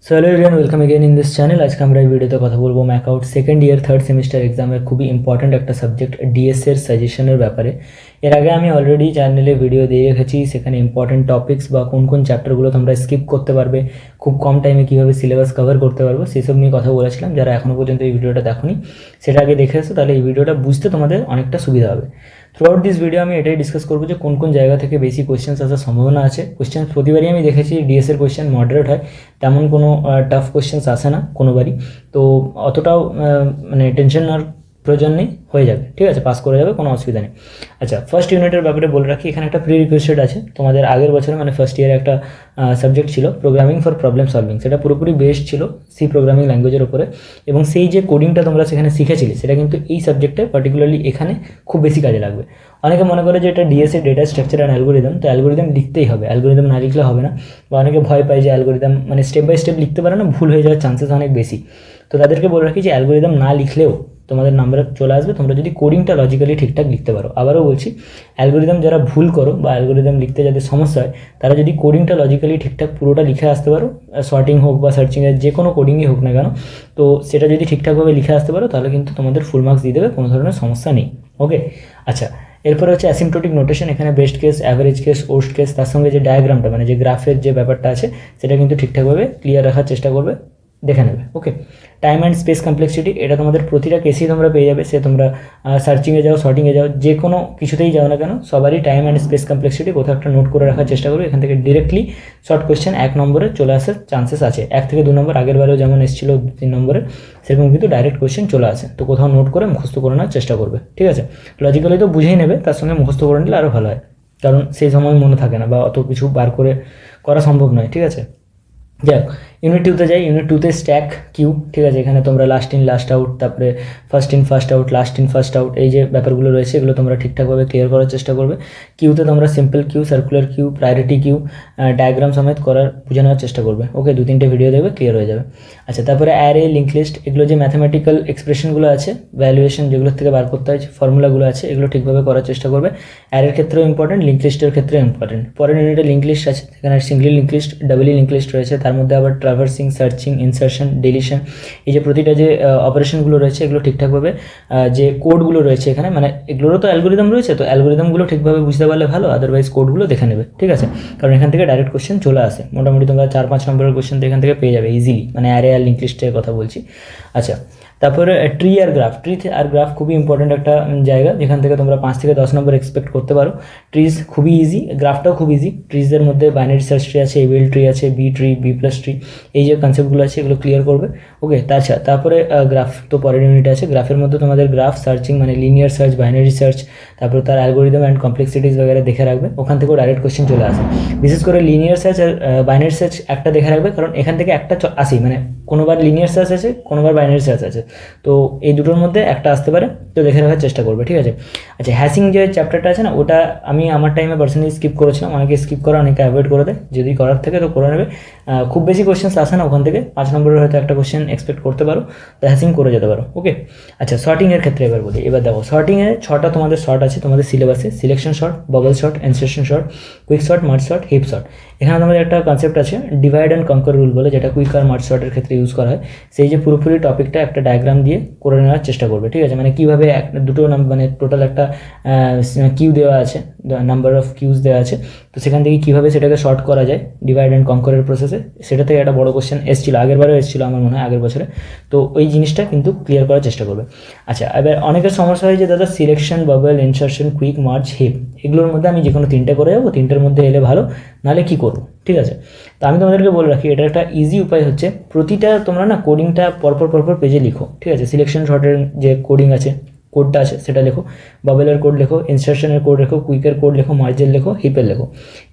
So hello everyone, welcome again in this channel. আজকে আমরা এই ভিডিওতে কথা বলবো MAKAUT second year third semester এক্সামের খুবই ইম্পর্ট্যান্ট একটা সাবজেক্ট ডিএস এর সাজেশনের ব্যাপারে। এর আগে আমি অলরেডি চ্যানেলে ভিডিও দিয়ে রেখেছি, সেখানে ইম্পর্ট্যান্ট টপিক্স বা কোন কোন চ্যাপ্টারগুলো তোমরা স্কিপ করতে পারবে, খুব কম টাইমে কীভাবে সিলেবাস কভার করতে পারবো সেসব নিয়ে কথা বলেছিলাম। যারা এখনও পর্যন্ত এই ভিডিওটা দেখোনি সেটা আগে দেখে এসো, তাহলে এই ভিডিওটা বুঝতে তোমাদের অনেকটা সুবিধা হবে। থ্রু আউট দিস ভিডিও আমি এটাই ডিসকাস করবো যে কোন কোন জায়গা থেকে বেশি কোয়েশ্চেন্স আসার সম্ভাবনা আছে। কোয়েশ্চেন প্রতিবারই আমি দেখেছি ডিএসের কোয়েশ্চেন মডারেট হয়, তেমন কোনো টাফ কোয়েশ্চেন্স আসে না কোনোবারই। তো অতটাও মানে টেনশন নেওয়ার প্রয়োজন নেই, হয়ে যাবে, ঠিক আছে, পাস করে যাবে, কোনো অসুবিধা নেই। আচ্ছা, ফার্স্ট ইউনিটের ব্যাপারে বলে রাখি, এখানে একটা প্রি রিকোয়েস্টেড আছে। তোমাদের আগের বছরে মানে ফার্স্ট ইয়ারে একটা সাবজেক্ট ছিল প্রোগ্রামিং ফর প্রবলেম সলভিং, সেটা পুরোপুরি বেস্ট ছিল সি প্রোগ্রামিং ল্যাঙ্গুয়েজের উপরে, এবং সেই যে কোডিংটা তোমরা সেখানে শিখেছিলে সেটা কিন্তু এই সাবজেক্টে পার্টিকুলারলি এখানে খুব বেশি কাজে লাগবে। অনেকে মনে করে যে এটা DSA data structure and algorithm, তো অ্যালগোরিদম লিখতেই হবে, অ্যালগোরিদম না লিখলে হবে না। বা অনেকে ভয় পায় যে অ্যালগোরিদম মানে স্টেপ বাই স্টেপ লিখতে পারে না, ভুল হয়ে যাওয়ার চান্সেস অনেক বেশি। তো তাদেরকে বলে রাখি যে অ্যালগোরিদম না লিখলেও তোমাদের নাম্বার চলে আসবে তোমরা যদি কোডিংটা লজিক্যালি ঠিকঠাক লিখতে পারো। আবারও বলছি, অ্যালগোরিদম যারা ভুল করো বা অ্যালগোরিদম লিখতে যাদের সমস্যা হয়, তারা যদি কোডিংটা লজিক্যালি ঠিকঠাক পুরোটা লিখে আসতে পারো, শর্টিং হোক বা সার্চিংয়ের যে কোনো কোডিংই হোক না কেন, তো সেটা যদি ঠিকঠাকভাবে লিখে আসতে পারো তাহলে কিন্তু তোমাদের ফুল মার্কস দিয়ে দেবে, কোনো ধরনের সমস্যা নেই। ওকে, আচ্ছা, এরপরে হচ্ছে অ্যাসিম্পটোটিক নোটেশন। এখানে best case, average case, worst case, তার সঙ্গে যে ডায়াগ্রামটা মানে যে গ্রাফের যে ব্যাপারটা আছে সেটা কিন্তু ঠিকঠাকভাবে ক্লিয়ার রাখার চেষ্টা করবে, দেখে নেবে। ওকে, টাইম অ্যান্ড স্পেস কমপ্লেক্সিটি, এটা তোমাদের প্রতিটা কেসেই তোমরা পেয়ে যাবে। সে তোমরা সার্চিংয়ে যাও, শর্টিংয়ে যাও, যে কোনো কিছুতেই যাও না কেন, সবারই টাইম অ্যান্ড স্পেস কমপ্লেক্সিটি কোথাও একটা নোট করে রাখার চেষ্টা করবে। এখান থেকে ডিরেক্টলি শর্ট কোয়েশ্চেন 1 নম্বরে চলে আসার চান্সেস আছে, 1 থেকে 2 নম্বর, আগের বারেও যেমন এসেছিল 3 নম্বরে, সেরকম কিন্তু ডাইরেক্ট কোয়েশ্চেন চলে আসে। তো কোথাও নোট করে মুখস্থ করে নেওয়ার চেষ্টা করবে, ঠিক আছে। লজিক্যালি তো বুঝেই নেবে, তার সঙ্গে মুখস্থ করে নিলে আরও ভালো হয়, কারণ সেই সময় মনে থাকে না বা অত কিছু বার করে করা সম্ভব নয়, ঠিক আছে। যাই হোক, ইউনিট 2তে যাই। ইউনিট 2তে স্ট্যাক কিউ, ঠিক আছে। এখানে তোমরা লাস্ট ইন লাস্ট আউট, তারপরে first in first out, last in first out, এই যে ব্যাপারগুলো রয়েছে এগুলো তোমরা ঠিকঠাকভাবে ক্লিয়ার করার চেষ্টা করবে। কিউতে তোমরা simple queue, circular queue, priority queue, diagram সমেত বুঝে নেওয়ার চেষ্টা করবে। ওকে, 2-3টে ভিডিও দেখবে, ক্লিয়ার হয়ে যাবে। আচ্ছা, তারপরে অ্যারে, লিঙ্ক লিস্ট, এগুলো যে ম্যাথামেটিক্যাল এক্সপ্রেশনগুলো আছে, ভ্যালুয়েশন যেগুলোর থেকে বার করতে হয়, ফর্মুলাগুলো আছে, এগুলো ঠিকভাবে করার চেষ্টা করবে। অ্যারের ক্ষেত্রেও ইম্পর্টেন্ট, লিঙ্ক লিস্টের ক্ষেত্রেও ইম্পর্টেন্ট। পরের ইউনিটে লিঙ্ক লিস্ট আছে, এখানে Singoli link list, ডাবলি link list রয়েছে, তার মধ্যে আবার ট্রাভার্সিং, সার্চিং, ইনসার্শন, ডিলিশন, এই যে প্রতিটা যে অপারেশনগুলো রয়েছে এগুলো ঠিকঠাকভাবে যে কোডগুলো রয়েছে এখানে, মানে এগুলোরও তো অ্যালগোরিদম রয়েছে, তো অ্যালগোরিদমগুলো ঠিকভাবে বুঝতে পারলে ভালো, আদারওয়াইজ কোডগুলো দেখে নেবে, ঠিক আছে। কারণ এখান থেকে ডাইরেক্ট কোশ্চেন চলে আসে, মোটামুটি তোমরা 4-5 নম্বরের কোশ্চেন তো এখান থেকে পেয়ে যাবে ইজিলি, মানে অ্যারে আর লিঙ্ক লিস্টের কথা বলছি। আচ্ছা, তারপরে ট্রি আর গ্রাফ। ট্রি আর গ্রাফ খুবই ইম্পর্ট্যান্ট একটা জায়গা, যেখান থেকে তোমরা 5 থেকে 10 নম্বর এক্সপেক্ট করতে পারো। ট্রিজ খুবই ইজি, গ্রাফটাও খুব ইজি। ট্রিজের মধ্যে বাইনারি সার্চ ট্রি আছে, এবিএল ট্রি আছে, B tree, B plus tree, এই যে কনসেপ্টগুলো আছে এগুলো ক্লিয়ার করবে। ওকে, তারপরে গ্রাফ তো পরের ইউনিট আছে। গ্রাফের মধ্যে তোমাদের গ্রাফ, সার্চিং মানে লিনিয়ার সার্চ, বাইনারি সার্চ, তারপর তার অ্যালগোরিদম অ্যান্ড কমপ্লেক্সিটিস বগেরা দেখে রাখবে, ওখান থেকেও ডাইরেক্ট কোশ্চেন চলে আসে। বিশেষ করে লিনিয়ার সার্চ আর বাইনারি সার্চ একটা দেখে রাখবে, কারণ এখান থেকে একটা আসি, মানে কোনোবার লিনিয়ার সার্চ আছে, কোনোবার বাইনারি সার্চ আছে, তো এই দুটোর মধ্যে একটা আসতে পারে, তো দেখে রাখার চেষ্টা করবে, ঠিক আছে। আচ্ছা, হ্যাশিং যে চ্যাপ্টারটা আছে না, ওটা আমি আমার টাইমে পার্সোনালি স্কিপ করেছিলাম, অনেকে স্কিপ করে, অনেকে অ্যাভয়েড করে দেয়, যদি করার থেকে তো করে নেবে। খুব বেশি কোয়েশ্চেন্স আসে না ওখান থেকে, 5 নম্বরের হয়তো একটা কোয়েশ্চেন এক্সপেক্ট করতে পারো, তো হ্যাশিং করে যেতে পারো। ওকে, আচ্ছা, শর্টিংয়ের ক্ষেত্রে এবার বলি। এবার দেখো, শর্টিংয়ে 6টা তোমাদের শর্ট আছে তোমাদের সিলেবাসে: selection sort, bubble sort, insertion sort, quick sort, merge sort, heap sort. এখানে তোমাদের একটা কনসেপ্ট আছে ডিভাইড অ্যান্ড কনকার রুল বলে, যেটা কুইক আর মার্জ শর্টের ক্ষেত্রে ইউজ করা হয়। সেই যে পুরোপুরি টপিকটা একটা ডায়াগ্রাম দিয়ে করে নেওয়ার চেষ্টা করবে, ঠিক আছে। মানে কীভাবে দুটো মানে টোটাল একটা কিউ দেওয়া আছে, নাম্বার অফ কিউজ দেওয়া আছে, তো সেখান থেকে কীভাবে সেটাকে শর্ট করা যায় ডিভাইড অ্যান্ড কনকারের প্রসেসে, সেটা থেকে একটা বড় কোশ্চেন এসেছিলো, আগেরবারেও এসেছিলো আমার মনে হয়, আগের বছরে। তো ওই জিনিসটা কিন্তু ক্লিয়ার করার চেষ্টা করবে। আচ্ছা, এবার অনেকের সমস্যা হয় যে দাদা selection, bubble, insertion, quick, merge, heap, এগুলোর মধ্যে আমি যে কোনো 3টে করে যাবো, 3টের মধ্যে এলে ভালো, নাহলে কী করবো, ঠিক আছে। তো আমি তোমাদেরকে বলে রাখি, এটা একটা ইজি উপায় হচ্ছে, প্রতিটা তোমরা না কোডিংটা পরপর পেজে লিখো, ঠিক আছে। সিলেকশন শর্টের যে কোডিং আছে, কোডটা আছে সেটা লেখো, বাবেলের কোড লেখো, ইনসার্শনের কোড লেখো, কুইকের কোড লেখো, মার্জের লেখো, হিপের লেখো।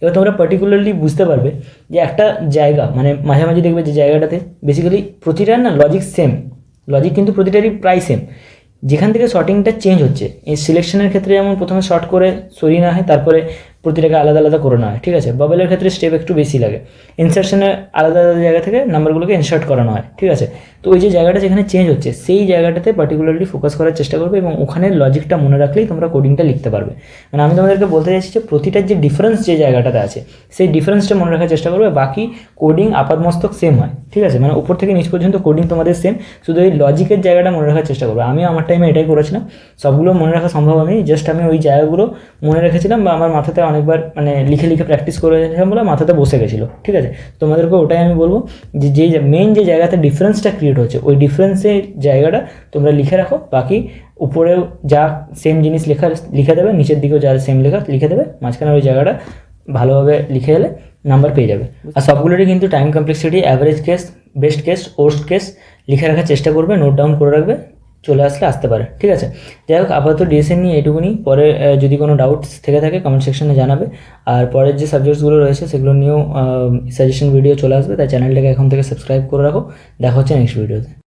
এবার তোমরা পার্টিকুলারলি বুঝতে পারবে যে একটা জায়গা মানে মাঝামাঝি দেখবে যে জায়গাটাতে বেসিক্যালি প্রতিটার না লজিক সেম, লজিক কিন্তু প্রতিটারই প্রায় সেম, যেখান থেকে শর্টিংটা চেঞ্জ হচ্ছে। এই সিলেকশনের ক্ষেত্রে যেমন প্রথমে শর্ট করে সরিয়ে নেওয়া হয়, তারপরে প্রতিটাকে আলাদা আলাদা করে নেওয়া হয়, ঠিক আছে। বাবেলের ক্ষেত্রে স্টেপ একটু বেশি লাগে, ইনসার্শনে আলাদা আলাদা জায়গা থেকে নাম্বারগুলোকে ইনসার্ট করানো হয়, ঠিক আছে। তো ওই যে জায়গাটা যেখানে চেঞ্জ হচ্ছে সেই জায়গাটাতে পার্টিকুলারলি ফোকাস করার চেষ্টা করবে এবং ওখানে লজিকটা মনে রাখলেই তোমরা কোডিংটা লিখতে পারবে। মানে আমি তোমাদেরকে বলতে চাইছি যে প্রতিটার যে ডিফারেন্স যে জায়গাটাতে আছে সেই ডিফারেন্সটা মনে রাখার চেষ্টা করবে, বাকি কোডিং আপাতমস্তক সেম হয়, ঠিক আছে। মানে উপর থেকে নিচ পর্যন্ত কোডিং তোমাদের সেম, শুধু এই লজিকের জায়গাটা মনে রাখার চেষ্টা করবে। আমি আমার টাইমে এটাই করেছিলাম, সবগুলো মনে রাখা সম্ভব হয়নি, জাস্ট আমি ওই জায়গাগুলো মনে রেখেছিলাম বা আমার মাথাতে অনেকবার মানে লিখে লিখে প্র্যাকটিস করেছিলাম বলে মাথাতে বসে গেছিলো, ঠিক আছে। তোমাদেরকে ওটাই আমি বলবো যে যেই মেইন যে জায়গাতে ডিফারেন্সটা ক্রিয়েট হচ্ছে ওই ডিফারেন্সের জায়গাটা তোমরা লিখে রাখো, বাকি উপরেও যা সেম জিনিস লিখে দেবে, নিচের দিকেও যা সেম লিখে দেবে, মাঝখানে ওই জায়গাটা ভালোভাবে লিখে এলে নাম্বার পেয়ে যাবে। আর সবগুলোরই কিন্তু time complexity, average case, best case, worst case লিখে রাখার চেষ্টা করবে, নোট ডাউন করে রাখবে, চলে আসতে পারে, ঠিক আছে। যাই হোক, আপাতত ডিএসএন নিয়ে এটুকুনি। পরে যদি কোনো ডাউটস থেকে থাকে কমেন্ট সেকশনে জানাবে। আর পরের যে সাবজেক্টসগুলো রয়েছে সেগুলো নিয়েও সাজেশন ভিডিও চলে আসবে, তাই চ্যানেলটাকে এখন থেকে সাবস্ক্রাইব করে রাখো। দেখা হচ্ছে নেক্সট ভিডিওতে।